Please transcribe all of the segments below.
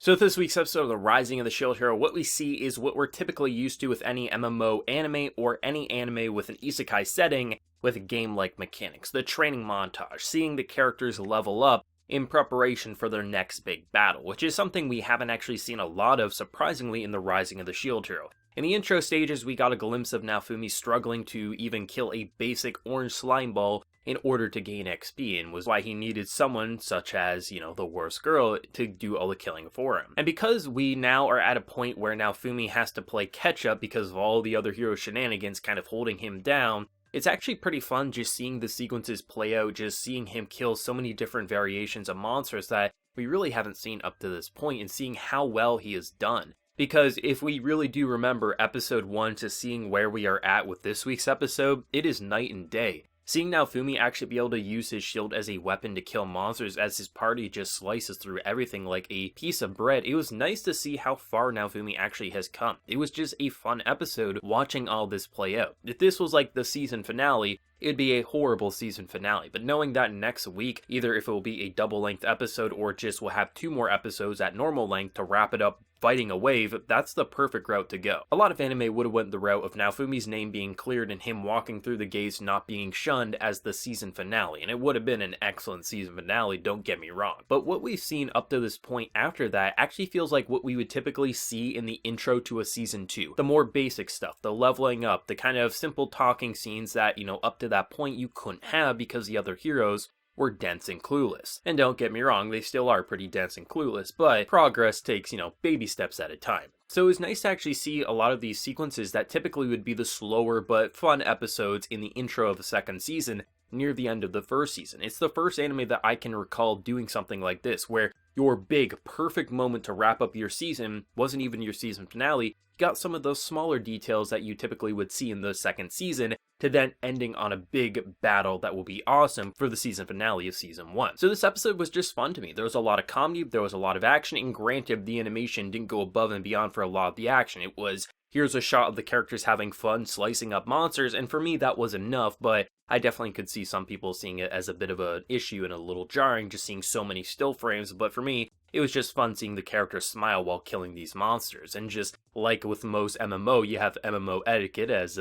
So this week's episode of The Rising of the Shield Hero, what we see is what we're typically used to with any MMO anime or any anime with an isekai setting with game-like mechanics. The training montage, seeing the characters level up in preparation for their next big battle, which is something we haven't actually seen a lot of, surprisingly, in The Rising of the Shield Hero. In the intro stages, we got a glimpse of Naofumi struggling to even kill a basic orange slime ball in order to gain XP, and was why he needed someone such as, the worst girl to do all the killing for him. And because we now are at a point where Naofumi has to play catch up because of all the other hero shenanigans kind of holding him down, it's actually pretty fun just seeing the sequences play out, just seeing him kill so many different variations of monsters that we really haven't seen up to this point, and seeing how well he has done. Because if we really do remember episode 1 to seeing where we are at with this week's episode, it is night and day. Seeing Naofumi actually be able to use his shield as a weapon to kill monsters as his party just slices through everything like a piece of bread, it was nice to see how far Naofumi actually has come. It was just a fun episode watching all this play out. If this was like the season finale, it'd be a horrible season finale, but knowing that next week, either if it will be a double-length episode or just we'll have 2 more episodes at normal length to wrap it up fighting a wave, that's the perfect route to go. A lot of anime would have went the route of Naofumi's name being cleared and him walking through the gates not being shunned as the season finale, and it would have been an excellent season finale, don't get me wrong. But what we've seen up to this point after that actually feels like what we would typically see in the intro to a season 2. The more basic stuff, the leveling up, the kind of simple talking scenes that, up to that point you couldn't have because the other heroes were dense and clueless. And don't get me wrong, they still are pretty dense and clueless, but progress takes, baby steps at a time. So it was nice to actually see a lot of these sequences that typically would be the slower but fun episodes in the intro of the second season near the end of the first season. It's the first anime that I can recall doing something like this, where your big, perfect moment to wrap up your season wasn't even your season finale. You got some of those smaller details that you typically would see in the second season, to then ending on a big battle that will be awesome for the season finale of season 1. So this episode was just fun to me. There was a lot of comedy, there was a lot of action, and granted, the animation didn't go above and beyond for a lot of the action. It was, here's a shot of the characters having fun slicing up monsters, and for me that was enough, but I definitely could see some people seeing it as a bit of an issue and a little jarring, just seeing so many still frames, but for me, it was just fun seeing the characters smile while killing these monsters. And just like with most MMO, you have MMO etiquette, as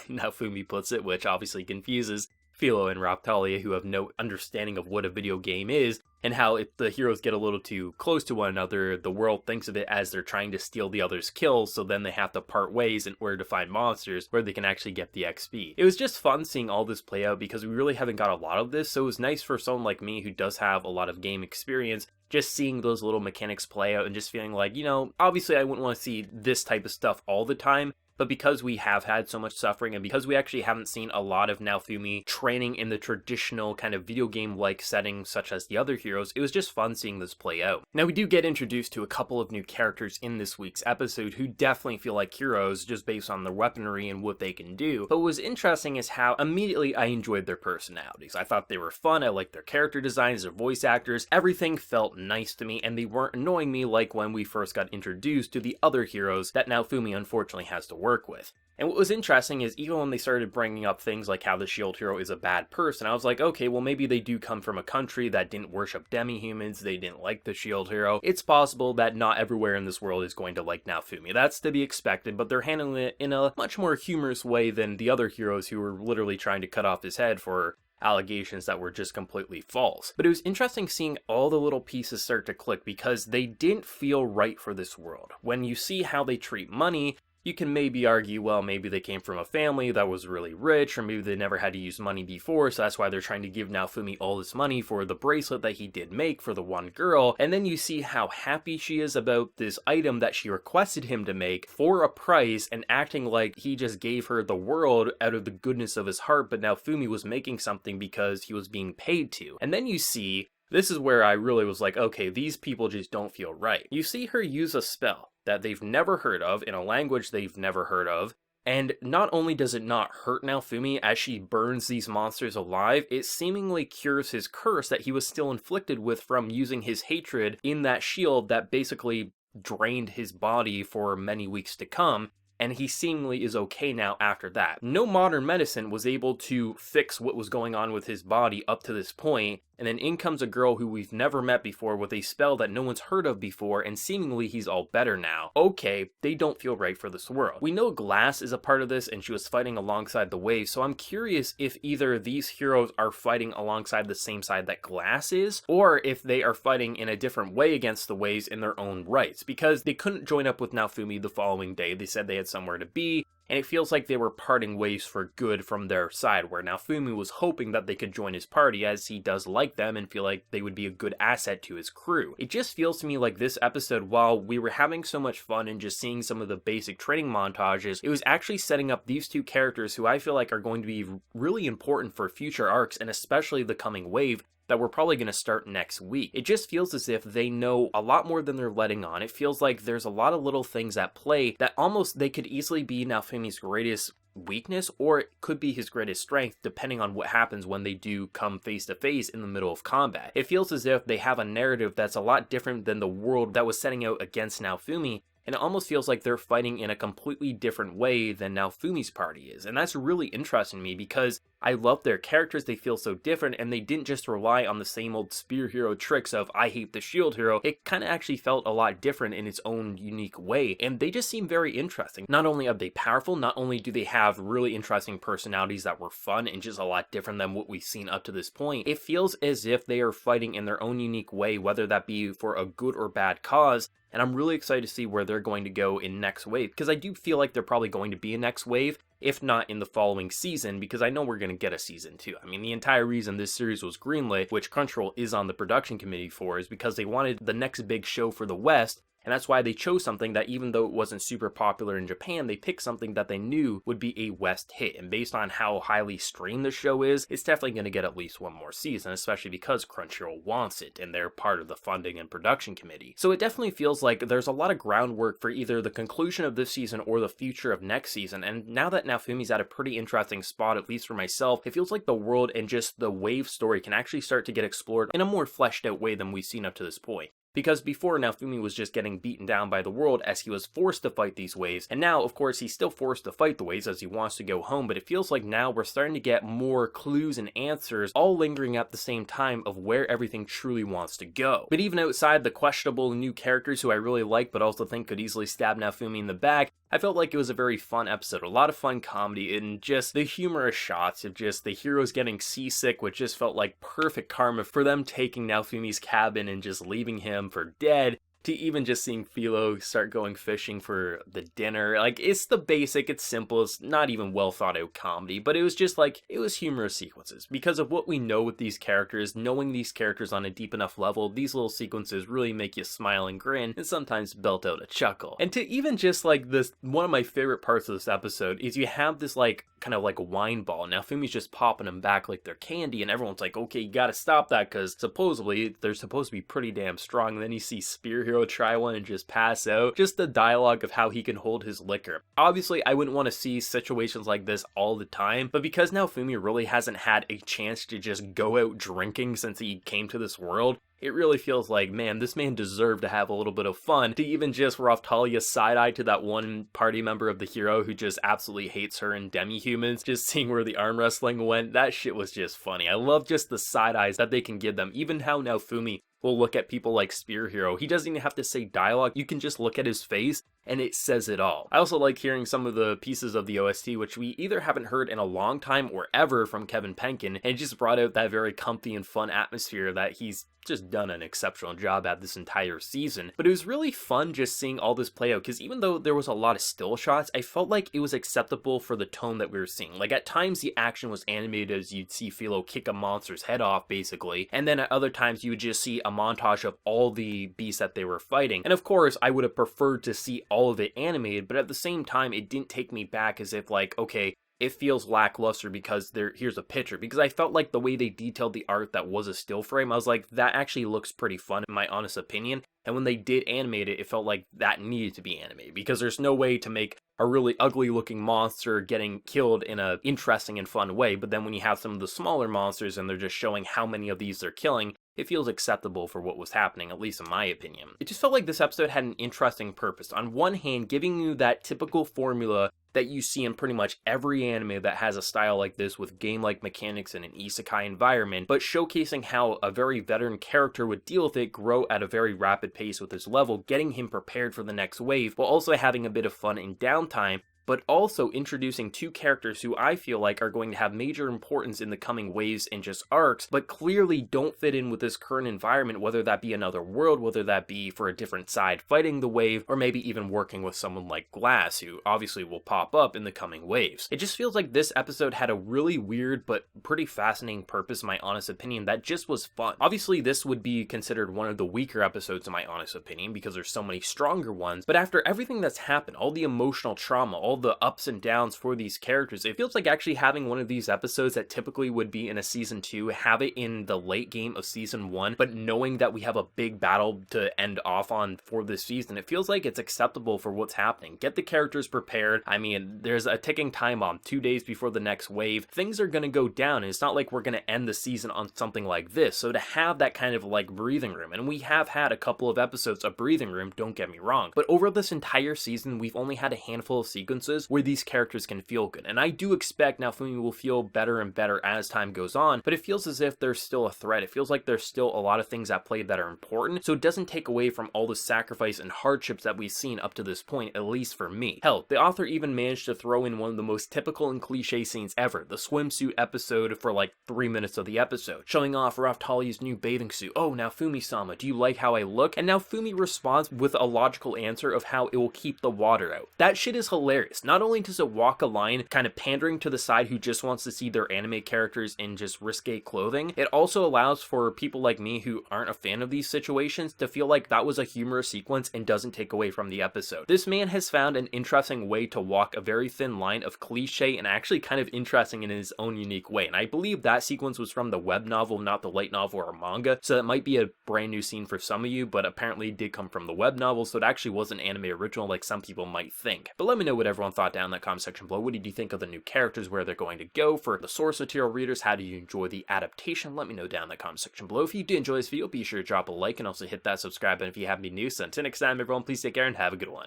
Naofumi puts it, which obviously confuses Philo and Raptalia, who have no understanding of what a video game is, and how if the heroes get a little too close to one another, the world thinks of it as they're trying to steal the other's kills, so then they have to part ways in order to find monsters where they can actually get the XP. It was just fun seeing all this play out because we really haven't got a lot of this, so it was nice for someone like me who does have a lot of game experience, just seeing those little mechanics play out and just feeling like, obviously I wouldn't want to see this type of stuff all the time, but because we have had so much suffering and because we actually haven't seen a lot of Naofumi training in the traditional kind of video game-like setting such as the other heroes, it was just fun seeing this play out. Now we do get introduced to a couple of new characters in this week's episode who definitely feel like heroes just based on their weaponry and what they can do, but what was interesting is how immediately I enjoyed their personalities. I thought they were fun, I liked their character designs, their voice actors, everything felt nice to me, and they weren't annoying me like when we first got introduced to the other heroes that Naofumi unfortunately has to work with. And what was interesting is even when they started bringing up things like how the shield hero is a bad person, I was like, okay, well maybe they do come from a country that didn't worship demi-humans, they didn't like the shield hero. It's possible that not everywhere in this world is going to like Naofumi. That's to be expected, but they're handling it in a much more humorous way than the other heroes who were literally trying to cut off his head for allegations that were just completely false. But it was interesting seeing all the little pieces start to click because they didn't feel right for this world. When you see how they treat money, you can maybe argue, well, maybe they came from a family that was really rich, or maybe they never had to use money before, so that's why they're trying to give Naofumi all this money for the bracelet that he did make for the one girl, and then you see how happy she is about this item that she requested him to make for a price, and acting like he just gave her the world out of the goodness of his heart, but Naofumi was making something because he was being paid to. And then you see, this is where I really was like, okay, these people just don't feel right. You see her use a spell that they've never heard of in a language they've never heard of, and not only does it not hurt Naofumi as she burns these monsters alive, it seemingly cures his curse that he was still inflicted with from using his hatred in that shield that basically drained his body for many weeks to come, and he seemingly is okay now after that. No modern medicine was able to fix what was going on with his body up to this point, and then in comes a girl who we've never met before with a spell that no one's heard of before, and seemingly he's all better now. Okay, they don't feel right for this world. We know Glass is a part of this, and she was fighting alongside the Wave, so I'm curious if either these heroes are fighting alongside the same side that Glass is, or if they are fighting in a different way against the Waves in their own rights, because they couldn't join up with Naofumi the following day. They said they had somewhere to be, and it feels like they were parting ways for good from their side, where Naofumi was hoping that they could join his party, as he does like them and feel like they would be a good asset to his crew. It just feels to me like this episode, while we were having so much fun and just seeing some of the basic training montages, it was actually setting up these two characters who I feel like are going to be really important for future arcs, and especially the coming wave that we're probably going to start next week. It just feels as if they know a lot more than they're letting on. It feels like there's a lot of little things at play that almost they could easily be Naofumi's greatest weakness, or it could be his greatest strength, depending on what happens when they do come face to face in the middle of combat. It feels as if they have a narrative that's a lot different than the world that was setting out against Naofumi, and it almost feels like they're fighting in a completely different way than Naofumi's party is. And that's really interesting to me because I love their characters, they feel so different, and they didn't just rely on the same old spear hero tricks of I hate the shield hero. It kind of actually felt a lot different in its own unique way, and they just seem very interesting. Not only are they powerful, not only do they have really interesting personalities that were fun and just a lot different than what we've seen up to this point, it feels as if they are fighting in their own unique way, whether that be for a good or bad cause. And I'm really excited to see where they're going to go in next wave, because I do feel like they're probably going to be a next wave, if not in the following season, because I know we're going to get a season 2. I mean, the entire reason this series was greenlit, which Crunchyroll is on the production committee for, is because they wanted the next big show for the West, and that's why they chose something that, even though it wasn't super popular in Japan, they picked something that they knew would be a West hit. And based on how highly streamed the show is, it's definitely going to get at least one more season, especially because Crunchyroll wants it, and they're part of the funding and production committee. So it definitely feels like there's a lot of groundwork for either the conclusion of this season or the future of next season. And now that Naofumi's at a pretty interesting spot, at least for myself, it feels like the world and just the Wave story can actually start to get explored in a more fleshed out way than we've seen up to this point. Because before, Naofumi was just getting beaten down by the world as he was forced to fight these waves, and now, of course, he's still forced to fight the waves as he wants to go home, but it feels like now we're starting to get more clues and answers, all lingering at the same time of where everything truly wants to go. But even outside the questionable new characters who I really like, but also think could easily stab Naofumi in the back, I felt like it was a very fun episode, a lot of fun comedy, and just the humorous shots of just the heroes getting seasick, which just felt like perfect karma for them taking Naofumi's cabin and just leaving him for dead, to even just seeing Philo start going fishing for the dinner. Like, it's the basic, it's simple, it's not even well thought out comedy, but it was just like, it was humorous sequences. Because of what we know with these characters, knowing these characters on a deep enough level, these little sequences really make you smile and grin, and sometimes belt out a chuckle. And to even just like this, one of my favorite parts of this episode is you have this like, kind of like a wine ball. Now Fumi's just popping them back like they're candy, and everyone's like, okay, you gotta stop that, because supposedly they're supposed to be pretty damn strong. And then you see Spear Hero try one and just pass out. Just the dialogue of how he can hold his liquor. Obviously, I wouldn't want to see situations like this all the time, but because now Fumi really hasn't had a chance to just go out drinking since he came to this world, it really feels like, man, this man deserved to have a little bit of fun, to even just Raphtalia side-eye to that one party member of the hero who just absolutely hates her and demi-humans, just seeing where the arm wrestling went. That shit was just funny. I love just the side-eyes that they can give them, even how now Fumi will look at people like Spear Hero. He doesn't even have to say dialogue, you can just look at his face and it says it all. I also like hearing some of the pieces of the OST, which we either haven't heard in a long time or ever from Kevin Penkin, and it just brought out that very comfy and fun atmosphere that he's just done an exceptional job at this entire season. But it was really fun just seeing all this play out, because even though there was a lot of still shots, I felt like it was acceptable for the tone that we were seeing. Like, at times the action was animated as you'd see Philo kick a monster's head off, basically, and then at other times you would just see a montage of all the beasts that they were fighting. And of course, I would have preferred to see all of it animated, but at the same time, it didn't take me back as if like, okay, it feels lackluster because here's a picture, because I felt like the way they detailed the art that was a still frame, I was like, that actually looks pretty fun in my honest opinion. And when they did animate it, it felt like that needed to be animated, because there's no way to make a really ugly looking monster getting killed in a interesting and fun way. But then when you have some of the smaller monsters and they're just showing how many of these they're killing, it feels acceptable for what was happening, at least in my opinion. It just felt like this episode had an interesting purpose. On one hand, giving you that typical formula that you see in pretty much every anime that has a style like this with game-like mechanics in an isekai environment, but showcasing how a very veteran character would deal with it, grow at a very rapid pace with his level, getting him prepared for the next wave, while also having a bit of fun in downtime, but also introducing two characters who I feel like are going to have major importance in the coming waves and just arcs, but clearly don't fit in with this current environment, whether that be another world, whether that be for a different side fighting the wave, or maybe even working with someone like Glass, who obviously will pop up in the coming waves. It just feels like this episode had a really weird but pretty fascinating purpose, in my honest opinion, that just was fun. Obviously, this would be considered one of the weaker episodes, in my honest opinion, because there's so many stronger ones, but after everything that's happened, all the emotional trauma, all the ups and downs for these characters, it feels like actually having one of these episodes that typically would be in a season 2, have it in the late game of season 1, but knowing that we have a big battle to end off on for this season, it feels like it's acceptable for what's happening. Get the characters prepared. I mean, there's a ticking time bomb 2 days before the next wave. Things are going to go down, and it's not like we're going to end the season on something like this. So to have that kind of like breathing room, and we have had a couple of episodes of breathing room, don't get me wrong, but over this entire season, we've only had a handful of sequences where these characters can feel good, and I do expect Naofumi will feel better and better as time goes on, but it feels as if there's still a threat. It feels like there's still a lot of things at play that are important, so it doesn't take away from all the sacrifice and hardships that we've seen up to this point, at least for me. Hell, the author even managed to throw in one of the most typical and cliche scenes ever, the swimsuit episode for like 3 minutes of the episode, showing off Raftali's new bathing suit. Oh, Naofumi-sama, do you like how I look? And Naofumi responds with a logical answer of how it will keep the water out. That shit is hilarious. Not only does it walk a line kind of pandering to the side who just wants to see their anime characters in just risque clothing, it also allows for people like me who aren't a fan of these situations to feel like that was a humorous sequence and doesn't take away from the episode. This man has found an interesting way to walk a very thin line of cliche and actually kind of interesting in his own unique way, and I believe that sequence was from the web novel, not the light novel or manga, so that might be a brand new scene for some of you, but apparently it did come from the web novel, so it actually was an anime original like some people might think. But let me know what everyone thought down in the comment section below. What did you think of the new characters, where they're going to go for the source material readers? How do you enjoy the adaptation? Let me know down in the comment section below. If you did enjoy this video, be sure to drop a like and also hit that subscribe button if you haven't been new. So until next time, everyone, please take care and have a good one.